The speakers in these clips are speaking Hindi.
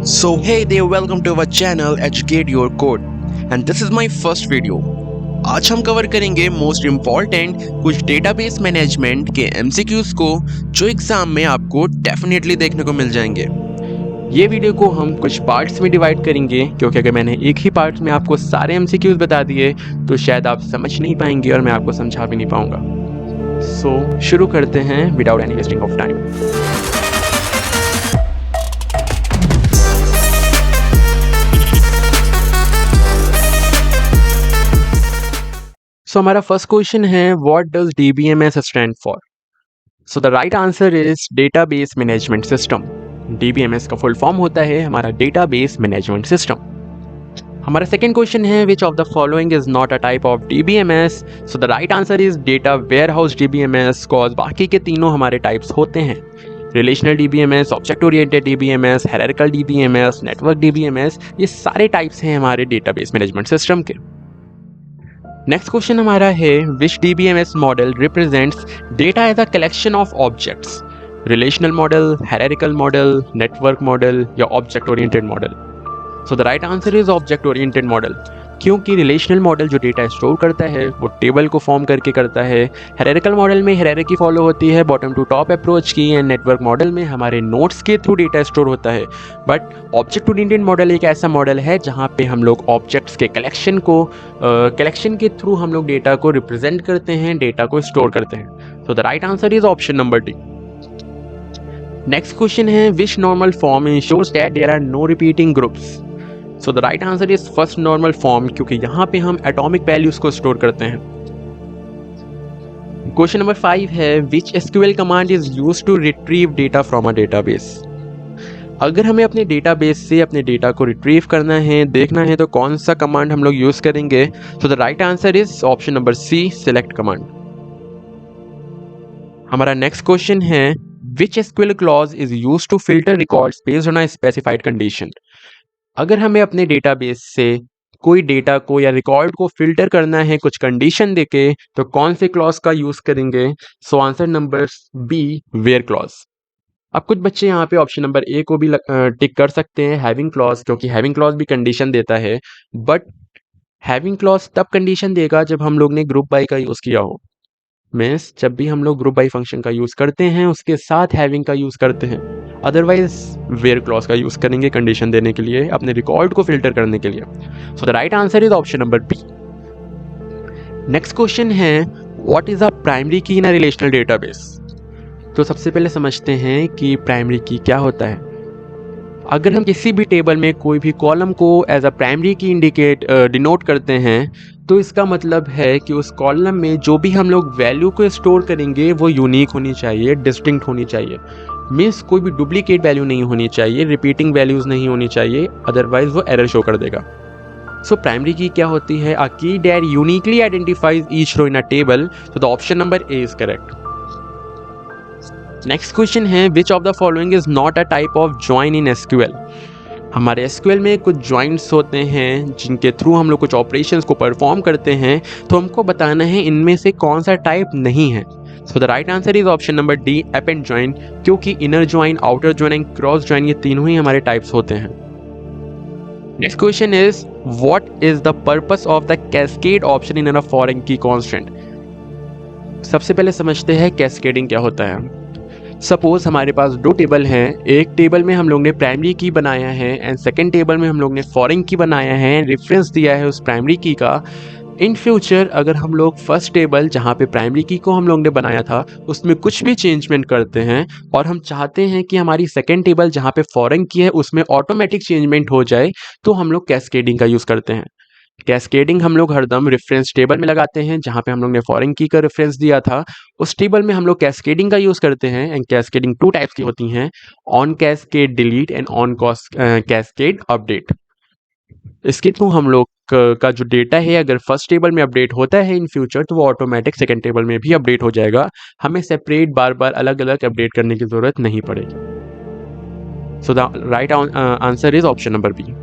So hey there, welcome to our channel Educate Your Code and this is my first video। आज हम कवर करेंगे मोस्ट इम्पॉर्टेंट कुछ डेटाबेस मैनेजमेंट के MCQs को जो एग्जाम में आपको डेफिनेटली देखने को मिल जाएंगे। ये वीडियो को हम कुछ पार्ट्स में डिवाइड करेंगे क्योंकि अगर मैंने एक ही पार्ट में आपको सारे MCQs बता दिए तो शायद आप समझ नहीं पाएंगे और मैं आपको समझा भी नहीं पाऊंगा। सो शुरू करते हैं without any wasting of time. So हमारा फर्स्ट क्वेश्चन है what does DBMS stand for. So the right answer is database management system. DBMS का फुल फॉर्म होता है हमारा डेटाबेस मैनेजमेंट सिस्टम। हमारा सेकंड क्वेश्चन है which of the following is not a type of DBMS। So the right answer is data warehouse DBMS cause बाकी के तीनों हमारे टाइप्स होते हैं relational DBMS, object oriented DBMS, hierarchical DBMS, network DBMS। ये सारे टाइप्स हैं हमारे डेटाबेस मैनेजमेंट सिस्टम के। नेक्स्ट क्वेश्चन हमारा है which DBMS model represents data as a collection of objects. Relational model, hierarchical model, network model या object oriented model. So the right answer is object oriented model क्योंकि रिलेशनल मॉडल जो डेटा स्टोर करता है वो टेबल को फॉर्म करके करता है। हायरार्किकल मॉडल में हायरार्की फॉलो होती है बॉटम टू टॉप अप्रोच की एंड नेटवर्क मॉडल में हमारे नोड्स के थ्रू डेटा स्टोर होता है। बट ऑब्जेक्ट ओरिएंटेड मॉडल एक ऐसा मॉडल है जहाँ पे हम लोग ऑब्जेक्ट्स के कलेक्शन के थ्रू हम लोग डेटा को रिप्रेजेंट करते हैं, डेटा को स्टोर करते हैं। So the right answer is option number D. Next question है which normal form ensures that there are no repeating groups. So the right answer is first normal form क्योंकि यहाँ पे हम एटॉमिक वैल्यूज को स्टोर करते हैं। क्वेश्चन नंबर 5 है which SQL command is used to retrieve data from a database. अगर हमें अपने डेटाबेस से अपने डेटा को रिट्रीव करना है, देखना है तो कौन सा कमांड हम लोग यूज करेंगे। So the right answer is option number C, select command. हमारा नेक्स्ट क्वेश्चन है which SQL clause is used to filter records based on a specified condition. अगर हमें अपने डेटाबेस से कोई डेटा को या रिकॉर्ड को फिल्टर करना है कुछ कंडीशन देके तो कौन से क्लॉज का यूज करेंगे। So answer number B, where clause. अब कुछ बच्चे यहाँ पे ऑप्शन नंबर ए को भी टिक कर सकते हैं, हैविंग क्लॉज, क्योंकि हैविंग क्लॉज भी कंडीशन देता है। बट हैविंग क्लॉज तब कंडीशन देगा जब हम लोग ने ग्रुप बाय का यूज किया हो। मीन्स जब भी हम लोग ग्रुप बाय फंक्शन का यूज करते हैं उसके साथ हैविंग का यूज करते हैं। अदरवाइज वेयर क्लॉज का यूज करेंगे कंडीशन देने के लिए, अपने रिकॉर्ड को फिल्टर करने के लिए। So the right answer is option number B. Next question है what is a primary key in a relational database. तो सबसे पहले समझते हैं कि प्राइमरी की क्या होता है। अगर हम किसी भी टेबल में कोई भी कॉलम को एज अ प्राइमरी की डिनोट करते हैं तो इसका मतलब है कि उस कॉलम में जो भी हम लोग वैल्यू को स्टोर करेंगे वो यूनिक होनी चाहिए, डिस्टिंक्ट होनी चाहिए। मीन्स कोई भी डुप्लीकेट वैल्यू नहीं होनी चाहिए, रिपीटिंग वैल्यूज नहीं होनी चाहिए, अदरवाइज वो एरर शो कर देगा। सो प्राइमरी की क्या होती है, a key that uniquely identifies each row in a table. तो the option number A is correct. Next question है which of the following is not a type of join in SQL। हमारे SQL में कुछ ज्वाइंट्स होते हैं जिनके थ्रू हम लोग कुछ ऑपरेशंस को परफॉर्म करते हैं, तो हमको बताना है इनमें से कौन सा टाइप नहीं है। So the right answer is option number D, append join, क्योंकि inner join, outer join and cross join ये तीनों ही हमारे टाइप्स होते हैं। Next question is what is the purpose of the cascade option in a foreign key constant. सबसे पहले समझते हैं कैस्केडिंग क्या होता है। सपोज हमारे पास दो टेबल हैं, एक टेबल में हम लोग ने प्राइमरी की बनाया है एंड सेकेंड टेबल में हम लोग ने फॉरेन की बनाया है, रेफरेंस दिया है उस प्राइमरी की का। इन फ्यूचर अगर हम लोग फर्स्ट टेबल जहाँ पे प्राइमरी की को हम लोग ने बनाया था उसमें कुछ भी चेंजमेंट करते हैं और हम चाहते हैं कि हमारी सेकेंड टेबल जहाँ पे फॉरेन की है उसमें ऑटोमेटिक चेंजमेंट हो जाए, तो हम लोग कैस्केडिंग का यूज़ करते हैं। कैस्केडिंग हम लोग हरदम रेफरेंस टेबल में लगाते हैं, जहाँ पे हम लोग ने फॉरेन की का रेफरेंस दिया था उस टेबल में हम लोग कैस्केडिंग का यूज़ करते हैं। एंड कैस्केडिंग टू टाइप्स की होती हैं, on cascade delete and on cascade update. इसके थ्रू हम लोग का जो डेटा है अगर फर्स्ट टेबल में अपडेट होता है इन फ्यूचर तो वो ऑटोमेटिक सेकेंड टेबल में भी अपडेट हो जाएगा, हमें सेपरेट बार बार अलग अलग अपडेट करने की जरूरत नहीं पड़ेगी। So the right answer is option number B.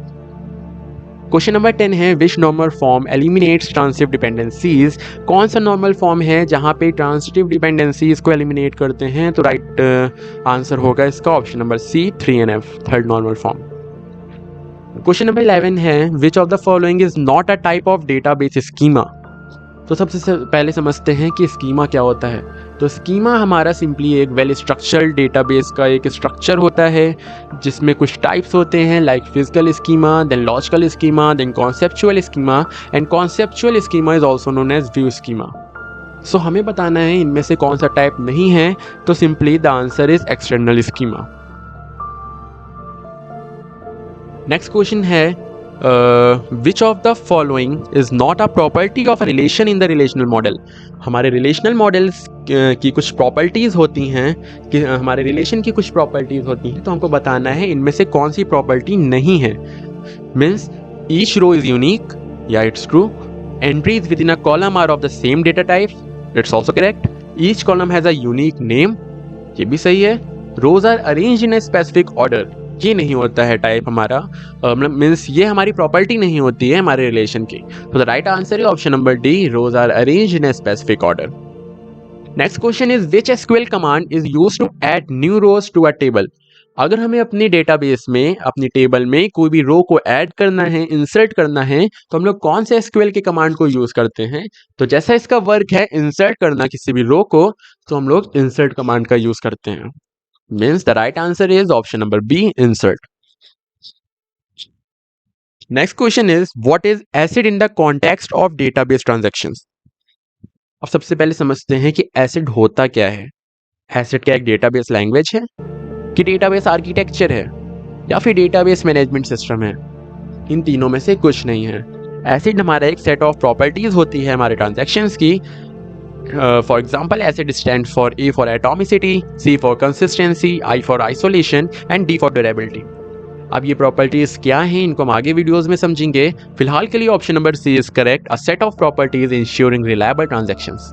Question number 10 है which normal form eliminates transitive dependencies. कौन सा नॉर्मल फॉर्म है जहाँ पे ट्रांसिटिव डिपेंडेंसीज को एलिमिनेट करते हैं। तो राइट आंसर होगा इसका option number C, 3NF, third normal form. Question number 11 है which of the following is not a type of database schema. तो सबसे पहले समझते हैं कि स्कीमा क्या होता है। तो स्कीमा हमारा सिंपली एक वेल स्ट्रक्चर्ड डेटाबेस का एक स्ट्रक्चर होता है जिसमें कुछ टाइप्स होते हैं like physical schema, then logical schema, then conceptual schema, and conceptual schema is also known as view schema. So हमें बताना है इनमें से कौन सा टाइप नहीं है, तो simply the answer is external schema. Next question है which of the following is not a property of a relation in the relational model. हमारे रिलेशनल मॉडल्स की कुछ प्रॉपर्टीज होती हैं कि हमारे रिलेशन की कुछ प्रॉपर्टीज होती हैं, तो हमको बताना है इनमें से कौन सी प्रॉपर्टी नहीं है। Means each row is unique, या it's true. Entries within a column are of the same data type, it's also correct. Each column has a unique name, ये भी सही है। Rows are arranged in a specific order, ये नहीं होता है टाइप हमारा, मीन्स ये हमारी प्रॉपर्टी नहीं होती है हमारे रिलेशन की। तो the right answer is option number D, rows are arranged in a specific order. Next question is which SQL command is used to add new rows to a table. अगर हमें अपनी डेटाबेस में अपनी टेबल में कोई भी रो को ऐड करना है, इंसर्ट करना है, तो हम लोग कौन से एसक्यूएल के कमांड को यूज करते हैं। तो जैसा इसका वर्क है इंसर्ट करना किसी भी रो को, तो हम लोग इंसर्ट कमांड का यूज करते हैं। Means the right answer is option number B, insert. Next question is what is ACID in the context of database transactions? अब सबसे पहले समझते हैं कि ACID होता क्या है। ACID क्या एक डेटाबेस लैंग्वेज है कि डेटाबेस आर्किटेक्चर है या फिर डेटाबेस मैनेजमेंट सिस्टम है। इन तीनों में से कुछ नहीं है। ACID हमारा एक सेट ऑफ प्रॉपर्टीज होती है हमारे ट्रांजैक्शंस की। For example, ACID stands for A for atomicity, C for consistency, I for isolation and D for durability. अब ये प्रॉपर्टीज क्या हैं इनको हम आगे वीडियोस में समझेंगे। फिलहाल के लिए option number C is correct, a set of properties ensuring reliable transactions.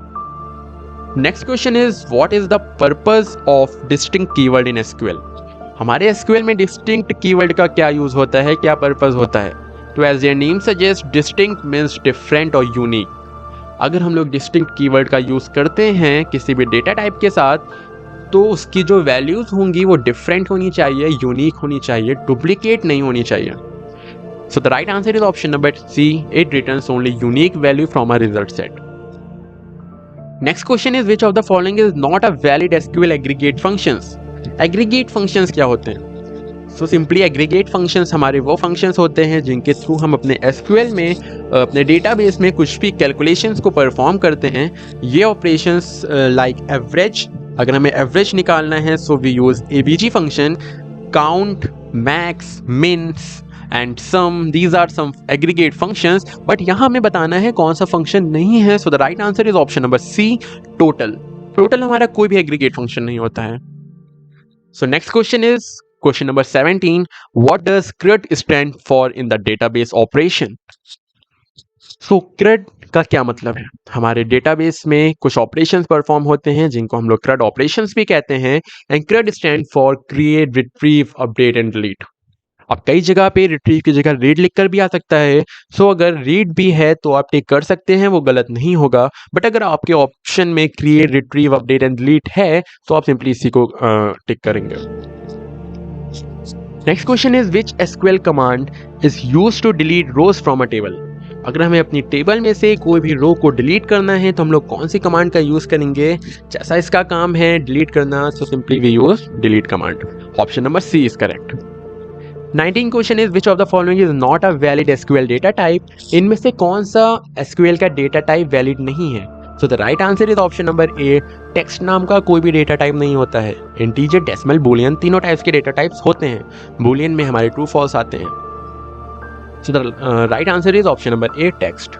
Next question is what is the purpose of distinct keyword in SQL. हमारे एसक्यूएल में डिस्टिंक्ट कीवर्ड का क्या यूज होता है, क्या पर्पस होता है। तो as their name suggest distinct means different और यूनिक। अगर हम लोग डिस्टिंक्ट कीवर्ड का यूज करते हैं किसी भी डेटा टाइप के साथ, तो उसकी जो वैल्यूज होंगी वो डिफरेंट होनी चाहिए, यूनिक होनी चाहिए, डुप्लीकेट नहीं होनी चाहिए। So the right answer is option number C, it returns only unique value from a result set. Next question is which of the following is not a valid SQL aggregate functions. Aggregate functions क्या होते हैं। सो सिंपली एग्रीगेट फंक्शंस हमारे वो फंक्शंस होते हैं जिनके थ्रू हम अपने एसक्यूएल में अपने डेटाबेस में कुछ भी कैलकुलेशंस को परफॉर्म करते हैं। ये ऑपरेशंस लाइक एवरेज, अगर हमें एवरेज निकालना है so we use AVG function, count, max, mins and sum, these are some aggregate functions. But यहाँ हमें बताना है कौन सा फंक्शन नहीं है। So the right answer is option number C, total. Total हमारा कोई भी एग्रीगेट फंक्शन नहीं होता है। So next question is question number 17, what does CRUD stand for in the database operation? So CRUD का क्या मतलब है। हमारे डेटाबेस में कुछ ऑपरेशंस परफॉर्म होते हैं जिनको हम लोग CRUD ऑपरेशंस भी कहते हैं। And CRUD stand for create, retrieve, update and delete. अब कई जगह पे रिट्रीव की जगह रीड लिखकर भी आ सकता है। सो अगर रीड भी है तो आप टिक कर सकते हैं, वो गलत नहीं होगा। बट अगर आपके ऑप्शन में create, retrieve, update and delete है तो आप सिंपली इसी को टिक करेंगे। Next question is which SQL command is used to delete rows from a table. अगर हमें अपनी टेबल में से कोई भी रो को डिलीट करना है तो हम लोग कौन सी कमांड का यूज करेंगे। जैसा इसका काम है डिलीट करना, so simply we use delete command. Option number C is correct. 19 question is which of the following is not a valid SQL data type. इनमें से कौन सा एसक्यूएल का डेटा टाइप वैलिड नहीं है। So the right answer is option number A, text नाम का कोई भी डेटा टाइप नहीं होता है। इंटीजर, डेसिमल, बूलियन तीनों टाइप्स के डेटा टाइप्स होते हैं। बूलियन में हमारे ट्रू फॉल्स आते हैं। So the right answer is option number A, text.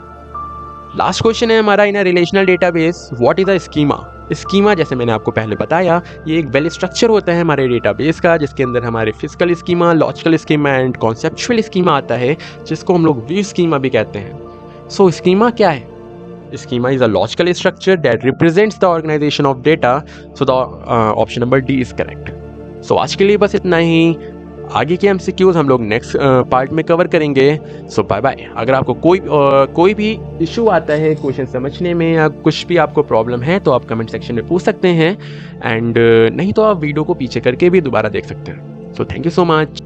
Last question है हमारा, in a relational database what is a schema. Schema जैसे मैंने आपको पहले बताया, ये एक वेल स्ट्रक्चर होता है हमारे डेटाबेस का जिसके अंदर हमारे physical schema, logical schema and conceptual schema आता है, जिसको हम लोग व्यू स्कीमा भी कहते हैं। सो स्कीमा क्या है। Schema is a logical structure that represents the organization of data. So the option number D is correct. So आज के लिए बस इतना ही। आगे के MCQs हम लोग नेक्स्ट पार्ट में कवर करेंगे। सो बाय बाय। अगर आपको कोई भी इशू आता है क्वेश्चन समझने में या कुछ भी आपको प्रॉब्लम है तो आप कमेंट सेक्शन में पूछ सकते हैं। एंड नहीं तो आप वीडियो को पीछे करके भी दोबारा देख सकते हैं। So thank you so much.